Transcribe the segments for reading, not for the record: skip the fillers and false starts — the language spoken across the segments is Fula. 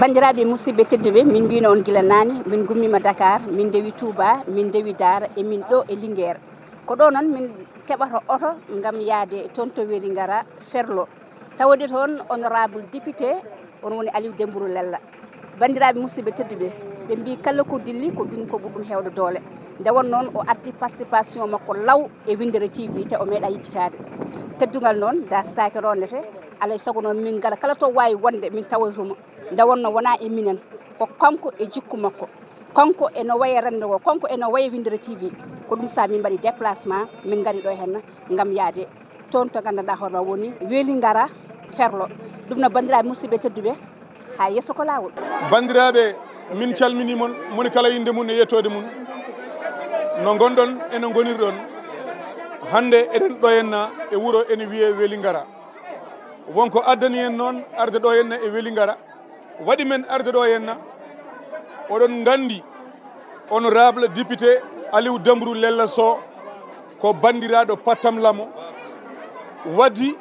bandiraɓe musidɓe tedduɓe min mbino on gila nani min gummima Dakar min dewi Touba min dewi Dara e min ɗo e Linguére ko ɗo noon min keɓata oto gam yaade toon to Welingara Ferlo tawde toon honorable député on woni Aliou Dembourou Lella bandiraɓe musidɓe tedduɓe ɓe mbi kala ko dilli ko din ko ɓuɗɗum hewde doole nde won noon o addi participation makko law e WINDERE-TV te o meeɗa yejjitade teddugal noon dasatake rondete alay saago noon min ngala kala to wawi wonde min tawoytumo nde wonno wona e minen ko kanko e jikku makko kanko eno waye rende o kanko eno waye WINDERE-TV ko ɗum sa min mbaɗi déplacement min gari ɗo henna gam yaade toon to gandanɗa hoorema woni Welingara Ferlo ɗum no bandiraɓe musidɓe tedduɓe ha yesso ko lawol bandiraɓe min calmini mon moni kala inde mum e yettode mum no gonɗon ene gonirɗon hande eɗen ɗo henna e wuuro ene wiye Welingara wonko addani en noon arde ɗo henna e Welingara waɗi men arde ɗo henna oɗon gandi honorable député Aliou Dembourou Lella Sow ko bandiraɗo pattam lamo waddi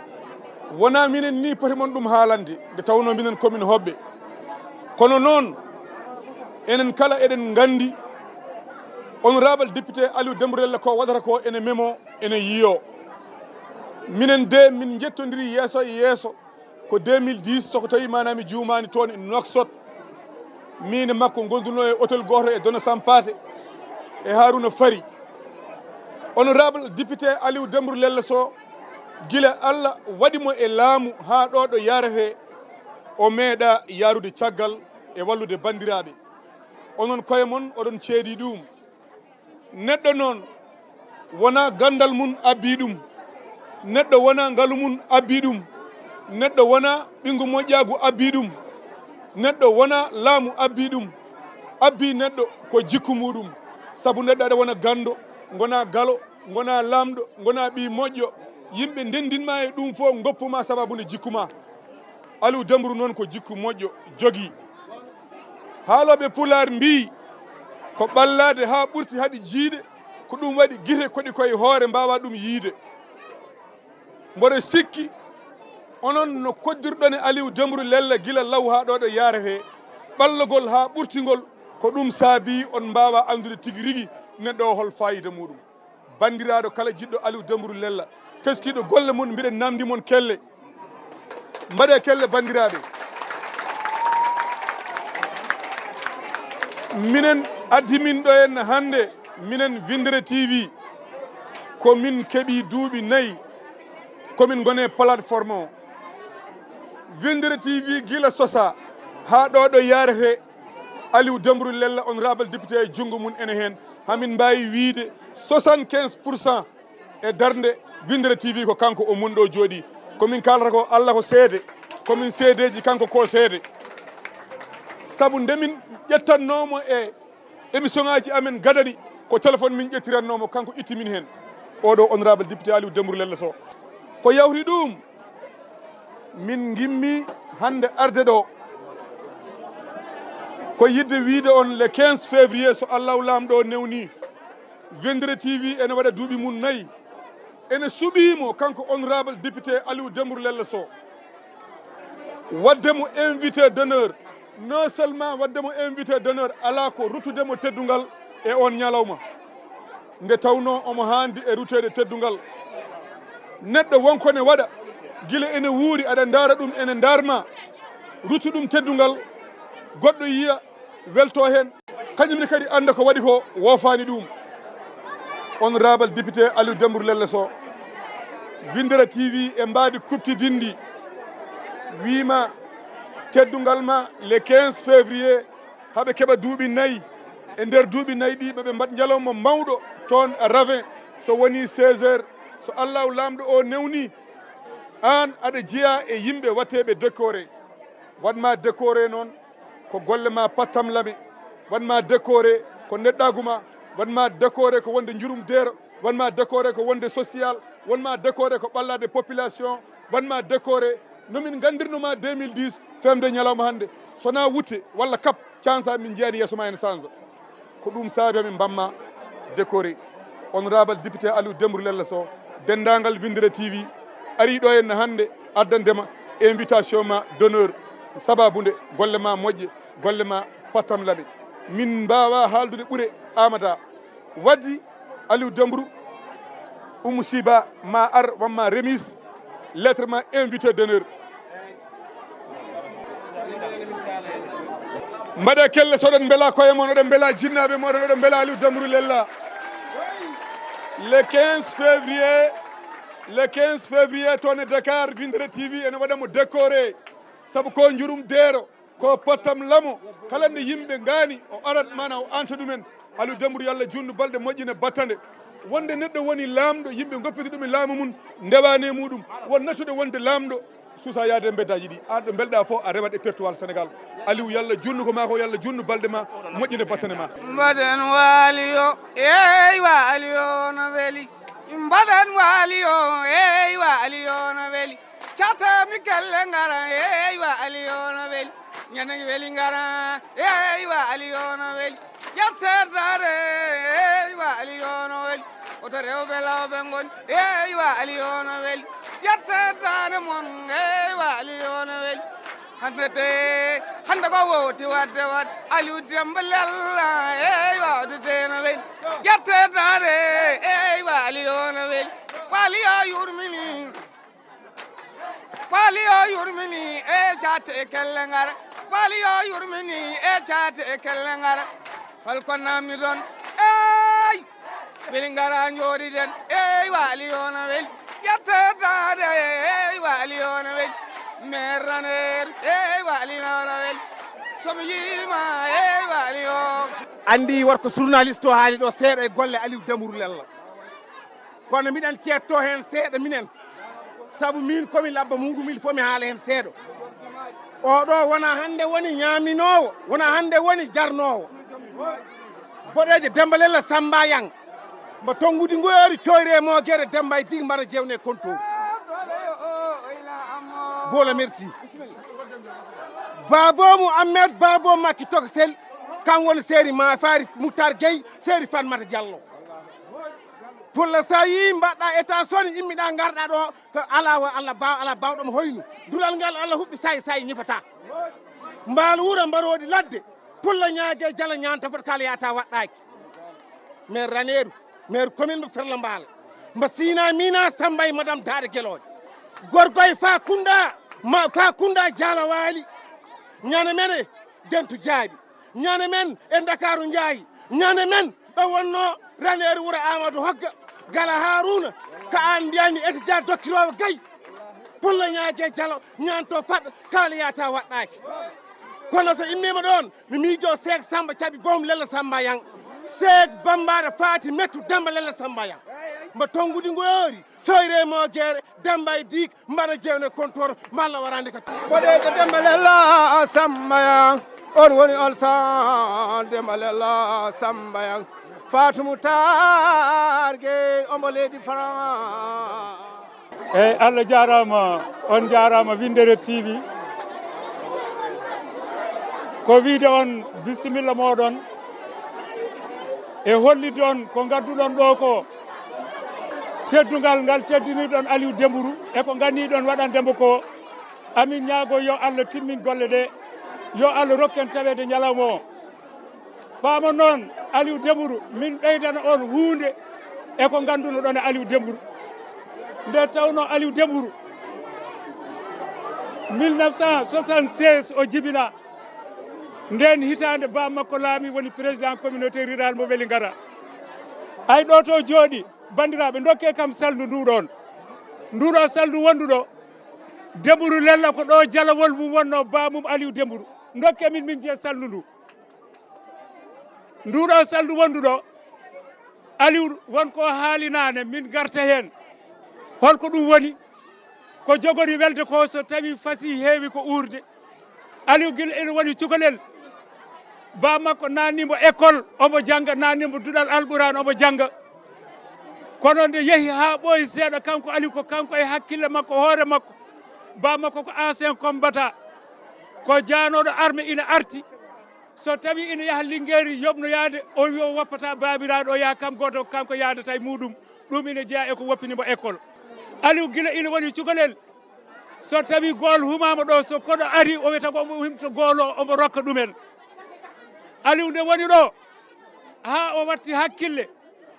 wona minen ni poti mon ɗum haalande nde tawno minen commune Hobɓe kono noon enen kala eɗen gandi honorable député Aliou Dembourou Lella ko waɗata ko ene memo ene yiyo minen de min jettodiri yeeso e yeeso ko 2010 soko tawi manami juumani toon e Nouakchott min e makko gonduno e hôtel goto e Dona Sampate e Harouna Fari honorable député Aliou Dembourou Lella Sow gila Allah waɗimo e laamu ha ɗo ɗo yarete o meeɗa yarude caggal e wallude bandiraɓe onon koye mon oɗon ceedi ɗum neɗɗo noon wona gandal mum abbi ɗum neɗɗo wona ngalu mum abbi ɗum neɗɗo wona ɓingu moƴƴagu abbi ɗum neɗɗo wona laamu abbi ɗum abbi neɗɗo ko jikku muɗum saabu neɗɗo aɗa wona gando gona galo gona lamɗo gona ɓi moƴƴo yimɓe ndendinma e ɗum fof goppuma sababude jikkuma Aliou Dembourou noon ko jikku moƴƴo jogui haaloɓe pular mbi ko ɓallade ha ɓurti haɗi jiiɗe ko ɗum waɗi guite koɗi koye hoore mbawa ɗum yiide mboɗo sikki onon no koddirɗon e Aliou Dembourou Lella gila law ha ɗo ɗo yarete ɓallogol ha ɓurtigol ko ɗum saabi on mbawa andude tigui rigui neɗɗo o hol fayida muɗum bandiraɗo kala jiɗɗo Aliou Dembourou Lella teskiɗo golle mum mbiɗen namdi mon kelle mbaɗe kelle bandiraɓe minen addimin ɗo henna hande minen WINDERE-TV ko min keeɓi duuɓi 4 komin gone plateforme o WINDERE-TV gila sosa ha ɗo ɗo yarete Aliou Dembourou Lella honorable député e junggo mum ene hen hamin mbawi wiide 75% e darde WINDERE-TV ko kanko o mun ɗo jooɗi komin kalata ko Allah ko seede komin seedeji kanko ko seede saabu ndemin ƴettannomo e émission ngaji amen gadani ko téléphone min ƴettirannomo kanko ittimin hen oɗo honorable député Aliou Dembourou Lella Sow ko yawti ɗum min gimmi hande arde ɗo ko yidde wiide on le 15 février so Allahu lamɗo newni WINDERE-TV ene waɗa duuɓi mum 4 ene suɓimo kanko honorable député Aliou Dembourou Lella Sow waddemo invité d'honneur non seulement waddemo invité d'honneur ala ko rutudemo teddugal e on ñalawma nde tawno omo handi e rutede teddugal neɗɗo wonko ne waɗa gila ene wuuri aɗa daara ɗum ene darma rutu ɗum teddugal goɗɗo yiya welto hen kañumne kadi anda ko waɗi ko wofani ɗum honorable député Aliou Dembourou Lella Sow WINDERE-TV e mbaadi kuptidindi wima teddugal ma le 15 février haɓe keɓa duuɓi 4 e nder duuɓi 4 ɗi ɓeɓe mbat jalawma mawɗo toon ravin so woni 16 heures so Allahu lamɗo o newni an aɗa jeeya e yimɓe watteɓe décoré wanma décoré noon ko golle ma pattam lame wanma décoré ko neɗɗaguma wanma décoré ko wonde jurum deero wanma décoré ko wonde social wanma décoré ko ɓallade population wanma décoré nomin gandirnoma 2010 femde ñalawma hande sona wutte walla kap cansa min jeeyani yeeso ma en change ko ɗum saabi amin mbamma décoré honorable député Aliou Dembourou Lella Sow dendagal WINDERE-TV ari ɗo henna hande addandema invitation ma d'honneur sababude golle ma moƴƴe golle ma pattam laɓe min mbawa haaldude ɓuure amata waddi Aliou Dembourou Oumou Siba ma ar wamma remise lettre ma invité d'honneur mbaɗe kelle soɗon beela koye mon oɗon beela jinnaɓe moɗon oɗon beela Aliou Dembourou lella le 15 février toon e Dakar WINDERE-TV ene waɗamo décoré saabu ko jurum deero ko pottam lamo kala nde yimɓe gaani o arat mana o anta ɗumen Aliou Dembourou yo Allah junnu balɗe moƴƴine battande wonde neɗɗo woni laamɗo yimɓe goppiti ɗum e laamu mum ndewani muɗum won nattude wonde laamɗo suusa yaade beddaji ɗi an ɗo belɗa fof a rewat e territoire Sénégal Aliou yo Allah junnu ko ma ko yo Allah junnu balɗe ma moƴƴine battane ma mbaɗen waali yo eywa Aliou no weeli mbaɗen waali yo eywa Aliou no weeli catami kelle ngara eywa Aliou no weeli ñanden Welingara eywa Aliou no weeli ƴetterdare eywa Aliou no weeli oto rewɓe lawɓe ngoni eywa Aliou no weeli ƴetterdare mon eywa Aliou no weeli hande ko wowti wadde wat Aliou Demba lella eywa odde no weeli ƴetterdare eywa Aliou no weeli waali yo yurmini e cate e kelle ngara waali yo yurmini e cate e kelle ngara holko namni ɗon ey Welingara jooɗi den eywa Aliou no weeli ƴetterdare eywa Aliou no weeli maire raner eywa Aliou no weeli somi yiima eywa Aliou andi worko journaliste o haali ɗo seeɗa e golle Aliou Dembourou lella kono miɗen cetto hen seeɗa minen saabu min komi labba muɗum il faut mi haala hen seeɗa oɗo wona hande woni ñaminowo wona hande woni jarnowo boɗeje Demba lella Samba Yang mbo tongude ngoyori coyre mo guere Demba e tigi mbaɗa jewne kontour bola merci babomu Ahmed babo makki toko sel kan woni séri ma faari Moutar Gueye séri Fatmata Diallo pulla sa yi mbaɗɗa état soni immiɗa garɗa ɗo ko ala bawɗomo hoynu dulal ngal Allah huɓɓi sayi ñifata mbaal wuuro mbaroɗi ladde pulla ñague jala ñanta foti kala yata waɗɗaki maire raneru maire commune mo Ferlo Mbala mba sina mina Samba e madame Daade Gueloɗe gorgoye fa kunda jala waali ñane men e dentu jaaɓi ñane men e Dakaru jaayi ñane men ɗo wonno raneru wuuro Amadou Hogga gala Haruna ka an mbiyani étudiant dokkirowo Gaye pulla ñague jalo ñanto faɗɗa kala yata waɗɗaki kono so immima ɗon mi miijo Seck Samba caɓi boom lella Samba Yang Seck bambaɗo faati mettu Demba lella Samba Yang mbo tongude ngoyori coyre mo guere Demba e dik mbaɗa jewne comptoir malla warande ka boɗejo Demba lella Samba Yang on woni olsan Demba lella Samba Yang Fatou Targue ombo leydi France eyyi Allah jarama on jarama WINDERE-TV ko wiide on bisimilla moɗon e hollide on ko gadduɗon ɗo ko teddugal ngal teddiniɗon Aliou Dembourou e ko ganniɗon waɗandemo ko amin ñaago yo Allah timmin golle ɗe yo Allah rokken tawede ñalawma o paama noon Aliou Dembourou min ɓeydana on hunde e ko ganduno ɗon e Aliou Dembourou nde tawno Aliou Dembourou 1976 o jibina nden hitande ba makko laami woni président communauté rural mo Welingara ay ɗo to jooɗi bandiraɓe dokke kam saldu nduɗo saldu wonduɗo Dembourou lella ko ɗo jalawol mum wonno bamum Aliou Dembourou dokke min je saldu nduɗo saldu wonduɗo Aliou wonko haalinane min garta hen holko ɗum woni ko jogori welde ko so tawi fasi heewi ko urde Aliou guila ene woni cukalel ba makko nanimo école omo jangga nanimo duɗal alɓuran omo jangga kono nde yeehi ha ɓooyi seeɗa kanko Aliou ko kanko e hakkille makko hoore makko ba makko ko ancien combattant ko janoɗo armé ina arti so tawi ina yaha Linguéri yobnoyade o wi o woppata babiraɗo o yaha kam goto kanko yadata e muɗum ɗum ina jeeya eko woppinimo école Aliou guila ina woni cukalel so tawi gool humama ɗo so koɗo ari o wiyata ko omo himto gool o omo rokka ɗumen Aliou nde woni ɗo ha o watti hakkille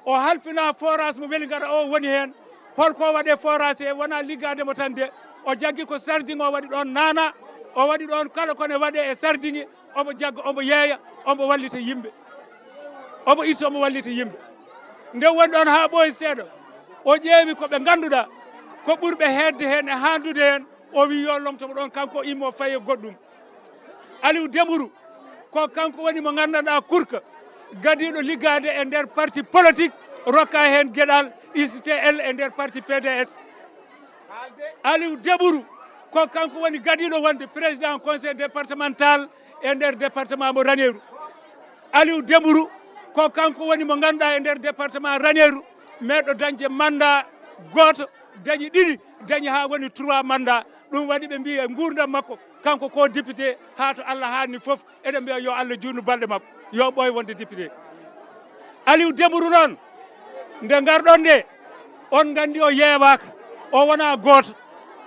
o halfina forage mo Welingara o woni hen holko waɗe forage he wona liggademo tan de o jaggi ko sardine o waɗi ɗon nana o waɗi ɗon kala kone waɗe e sardine omo jagga omo yeeya omo wallita yimɓe omo itta omo wallita yimɓe nde woni ɗon ha ɓooyi seeɗa o ƴeewi koɓe ganduɗa ko ɓurɓe hedde hen e handude hen o wi yo lomtomo ɗon kanko immo faye goɗɗum Aliou Dembourou ko kanko woni mo gandanɗa kurka gadiɗo liggade e nder parti politique rokka hen gueɗal ICTL e nder parti PDS Aliou Dembourou ko kanko woni gadiɗo wonde président conseil départemental e nder département mo Ranérou Aliou Dembourou ko kanko woni mo ganduɗa e nder département Ranérou meɗo dañde mandat goto dañi ɗiɗi dañi ha woni 3 mandat ɗum waɗi ɓe mbi e gurdam makko kanko ko député ha to Allah hanni foof eɗen mbiya yo Allah junnu balɗe makko yo ɓooy wonde député Aliou Dembourou noon nde garɗon nde on gandi o yeewaka o wona goto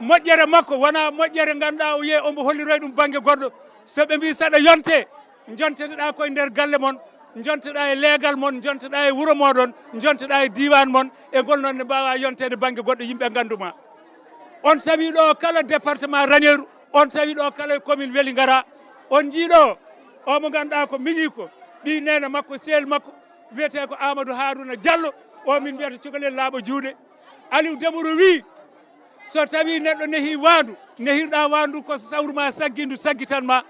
moƴƴere makko wona moƴƴere ganduɗa o yeeyi omo holliroy ɗum banggue goɗɗo so ɓe mbi saɗa yonte jonteteɗa koye nder galle moon jonteɗa e leegal moon jonteɗa e wuuro moɗon jonteɗa e diwan moon e ngol noon ne mbawa yontede banggue goɗɗo yimɓe ganduma on tawi ɗo kala département Ranérou on tawi ɗo kala commune Welingara on jiiɗo omo ganduɗa ko miñi ko ɓi nene makko sehil makko wiyete ko Amadou Harouna Diallo o min mbiyata cukalel laaɓa juuɗe Aliou Dembourou wi so tawi neɗɗo neehi wandu nehirɗa wandu ko sawruma saggindu saggitanma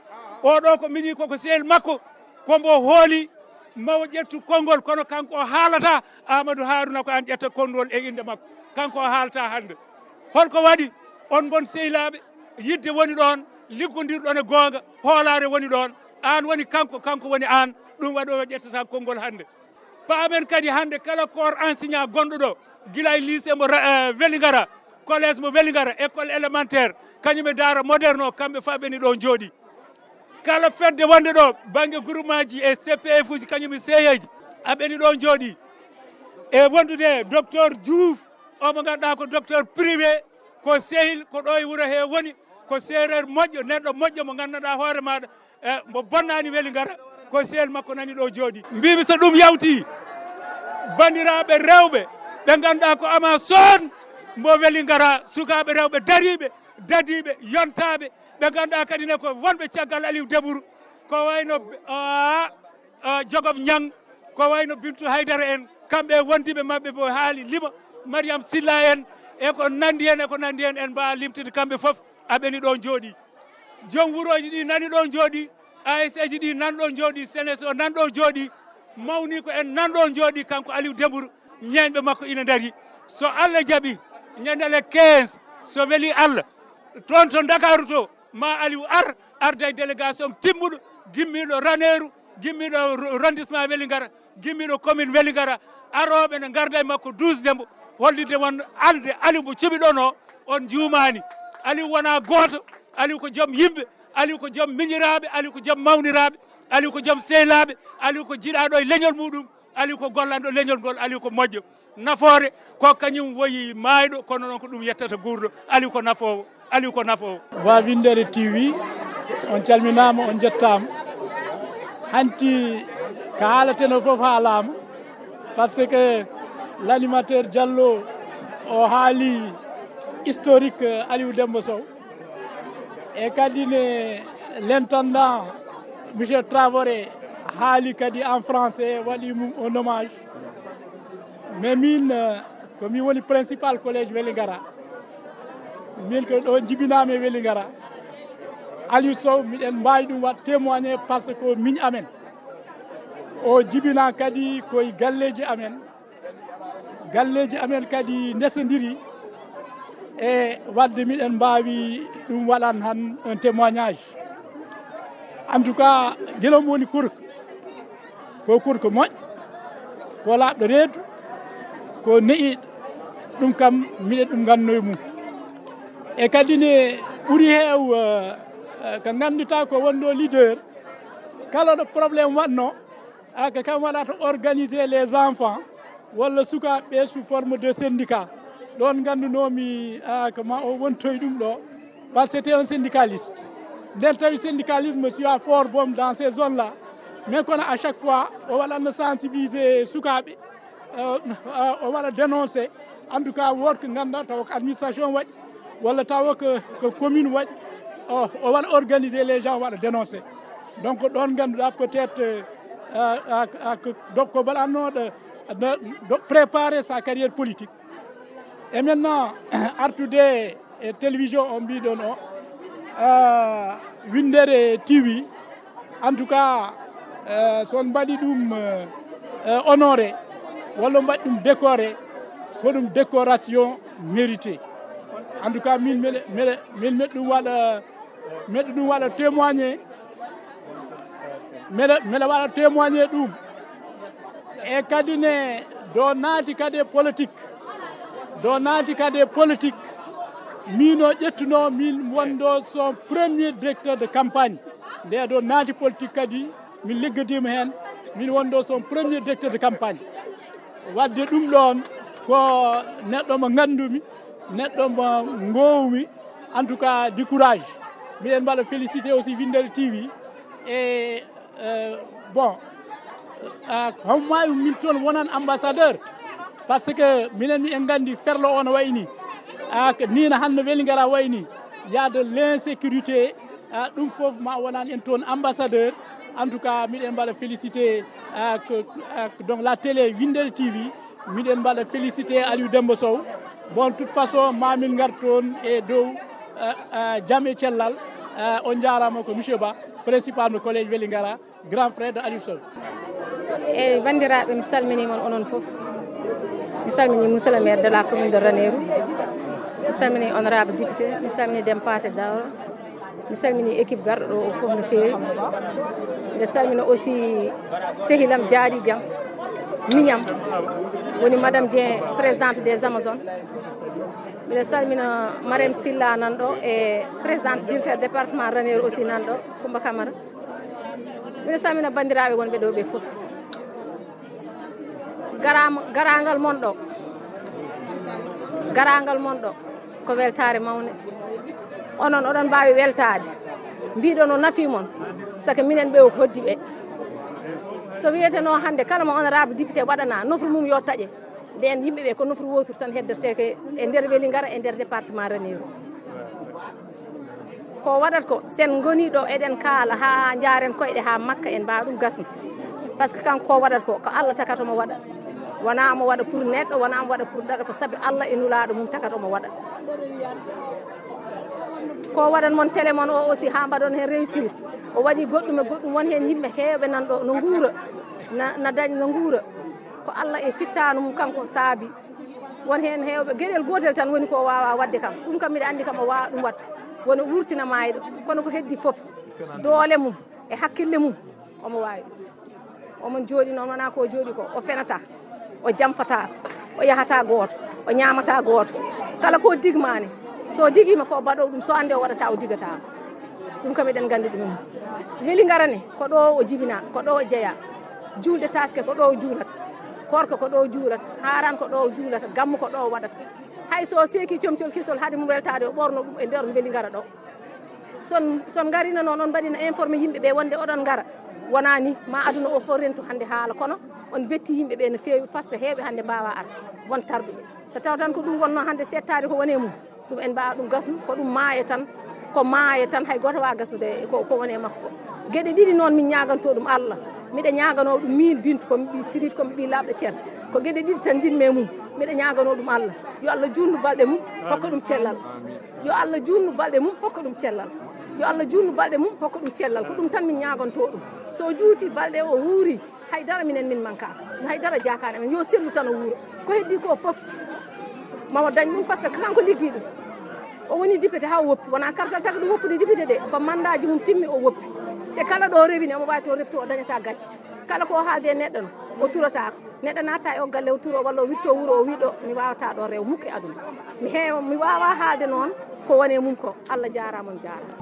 oɗo ko miñi koko sehil makko kombo hooli mawo ƴettu konngol kono kanko o haalata Amadou Harouna ko an ƴetta konngol e inde makko kanko o haalata hande holko waɗi on gon sehilaɓe yidde woni ɗon liggodirɗon e goonga hoolare woni ɗon an woni kanko woni an ɗum waɗi o ƴettata konngol hande paamen kadi hande kala corps enseignant gonɗo ɗo guila e lycée mo Welingara collège mo Welingara école élémentaire kañum e daara moderne o kamɓe fa ɓeni ɗo jooɗi kala fedde wonde ɗo banggue groupement ji e CPF uji kañum e seyeji aɓeni ɗo jooɗi e wondude docteur Diouf omo ganduɗa ko docteur privé ko sehil ko ɗo e wuuro he woni ko séréer moƴƴo neɗɗo moƴƴo mo ganduɗa hoore maɗa mo bonnani Welingara ko sehil makko nani ɗo jooɗi mbimi so ɗum yawti bandiraɓe rewɓe ɓe ganduɗa ko ama son mo Welingara sukaɓe rewɓe dadiɓe yontaɓe ɓe ganduɗa kadi ne ko wonɓe caggal Aliou Dembourou ko wayno Jogom Niang ko wayno Bintou Haydara en kamɓe wondiɓe mabɓe bo haali lima Mariam Silla en e ko nandi hen en mbawa limtude kamɓe foof aɓeni ɗon jooɗi joom wuroji ɗi nani ɗon jooɗi ASC ji ɗi nan ɗon jooɗi sénes o nan ɗon jooɗi mawni ko en nan ɗon jooɗi kanko Aliou Dembourou ñeñɓe makko ina daari so Allah jaaɓi ñandele 15 so weeli Allah toon to Dakaru to ma Aliou arda e délégation timmuɗo gimmiɗo Ranérou gimmiɗo arrondissement Welingara gimmiɗo commune Welingara aroɓe ne garda e makko 12 Dembo hollide won ande Aliou mo cuɓi ɗon o on juumani Aliou wona goto Aliou ko joom yimɓe Aliou ko joom miñiraɓe Aliou ko joom mawniraɓe Aliou ko joom sehlaɓe Aliou ko jiiɗaɗo e leñol muɗum Aliou ko gollanɗo leñol ngol Aliou ko moƴƴo nafoore ko kañum woyi mayɗo kono noon ko ɗum yettata gurɗo Aliou ko nafowo Aliou ko nafowo wa WINDERE-TV on calminama on jettama hanti ko haaleteno foof haalama par ce que l'animateur Diallo o haali historique Aliou Dembo Sow e kadi ne l'intendant monsieur Traoré haali kadi en français waɗi mum un hommage mais min ko min woni principal collège Welingara min ko ɗo jibinami e Welingara Aliou Sow miɗen mbawi ɗum wat témoigné par ce que miñ amen o jibina kadi koye galleji amen kadi ndesodiri e wadde miɗen mbawi ɗum waɗan han un témoignage en tout cas guelom woni kurko ko kurko moƴƴo ko laaɓɗo reedu ko ne'iɗo ɗum kam miɗen ɗum gannoye mum e kadi ne ɓuuri heew ko ganduta ko wonɗo leader kala ɗo probléme watno ko kam waɗata organiser les enfants walla sukaɓeɓe sous forme de syndicat ɗon gandunomi ko ma o wontoye ɗum ɗo parce que c'était un syndicaliste. Le syndicalisme soit fort bon dans ces zones-là, mais qu'on a à chaque fois, on va la sensibiliser, on va la dénoncer. En tout cas, work l'administration, la commune, on va organiser les gens, on va la dénoncer. Donc, on doit peut-être de préparer sa carrière politique. Et maintenant, Artude et télévision ont mis de nom. WINNDERE-TV, en tout cas, son badidum honoré, wala badidum décoré, pour une décoration méritée. En tout cas, mille témoigner, mais wala témoigner d'où. Et kadine donati kade politique. Mino ƴettuno min wonɗo son premier directeur de campagne nde ɗo naati politique kadi min liggodima hen min wonɗo son premier directeur de campagne wadde ɗum ɗon ko neɗɗo mo gandumi neɗɗo mo gowmi en tout cas du courage miɗen mbaɗa félicité aussi WINNDERE-TV et bon hommayi min toon wonan ambassadeur par ce que minen mi en gandi Ferlo o no wayni nina hande Welingara wayni y a de l'insécurité ɗum fof ma wonan en toon ambassadeur en tout cas miɗen mbaɗa félicité donc la télé WINNDERE-TV miɗen mbaɗa félicité Aliou Dembo Sow bon de toute façon mamin gar toon e dow jaam e cellal on jarama ko monsieur Ba principal no collège Welingara grand frère de Aliou Sow. E bandiraɓe mi salminimon onon fof mi salmini monsieur le maire de la commune de Ranérou mi salmini honorable député mi salmini Dempate Dawro mi salmini équipe garɗo ɗo o fof no feewi mbiɗa salmina aussi sehilam Diadi Diam miñam woni madame Dieng présidente des Amazones mbiɗa salmina Marème Silla nan ɗo e présidente directeur département Ranérou aussi nan ɗo Coumba Camara mbiɗa salmina bandiraɓe wonɓe ɗo ɓe fof garangal mon ɗo ko weltare mawne onon oɗon mbawi weltade mbiɗon o nafi mon saka minen ɓe o hoddi ɓe so wiyeteno hande kala mo honorable député waɗana nofru mum yo taaƴe nden yimɓeɓe ko nofru wotour tan hedderteke e nder Welingara e nder département Ranérou ko waɗat ko sen goni ɗo eɗen kaala ha jaren koyɗe ha makka en mbawa ɗum gasna par ce que kanko ko waɗat ko Allah takatomo waɗa wona mo waɗa pour neɗɗo wona mo waɗa pour daɗa ko saabi Allah e nulaɗo mum takatomo waɗa ko waɗan mon télé mon o aussi ha mbaɗon hen réussir o waɗi goɗɗum e goɗɗum won hen yimɓe heewɓe nan ɗo no guura na dañ no guura ko Allah e fittano mum kanko saabi won hen heewɓe gueɗel gotel tan woni ko wawa wadde kam ɗum kam mbiɗa andi kam o wawa ɗum wat wona wurtina mayɗo kono ko heddi foof doole mum e hakkille mum omo wawi ɗum omon jooɗi noon wona ko jooɗi ko o fenata o jamfata o yahata goto o ñamata goto kala ko digmani so diguima ko baɗo ɗum so ande o waɗata o digata ɗum kam eɗen gandi ɗum Welingara ni ko ɗo o jibina ko ɗo o jeeya julde taske ko ɗo o juulata korko ko ɗo o juulata haran ko ɗo o juulata gammu ko ɗo o waɗata hay so seeki comcol kisol haade mum weltade o ɓorno ɗum e nder Welingara ɗo son garino noon on mbaɗino informé yimɓeɓe wonde oɗon gara wona ni ma aduna o fof rentu hande haala kono on betti yimɓeɓe no feewi par ce que heewɓe hande mbawa ar won tarduɓe so taw tan ko ɗum wonno hande settade ko wone mum ɗum en mbawa ɗum gasnu ko ɗum maaye tan ko maaye tan hay goto wawa gasnude ko wone makko ko gueɗe ɗiɗi noon min ñaganto ɗum Allah miɗa ñagano ɗum min bintu komi ɓi sirif komi ɓi labɗo ceer ko gueɗe ɗiɗi tan jinmi mum miɗa ñagano ɗum Allah yo Allah junnu balɗe mum hokka ɗum cellal yo Allah junnu balɗe mum hokka ɗum cellal yo Allah junnu balɗe mum hokka ɗum cellal ko ɗum tan min ñaganto ɗum so juuti balɗe o wuuri haydara minen min mankaka haydara jakani men yo sellu tan o wuuro ko heddi ko foof mamo dañ ɗum par ce que kanko liggi ɗum o woni député ha woppi wona kartal tagi ɗum woppude député de ko mandaji mum timmi o woppi te kala ɗo rewini omo wawi to reftu o dañata gacce kala ko haalde neɗɗo no o turatako neɗɗo natta e o galle o turo walla o wirto wuuro o wiɗo mi wawata ɗo rew mukki aduna mi wawa haalde noon ko wone mum ko Allah jarama on jarama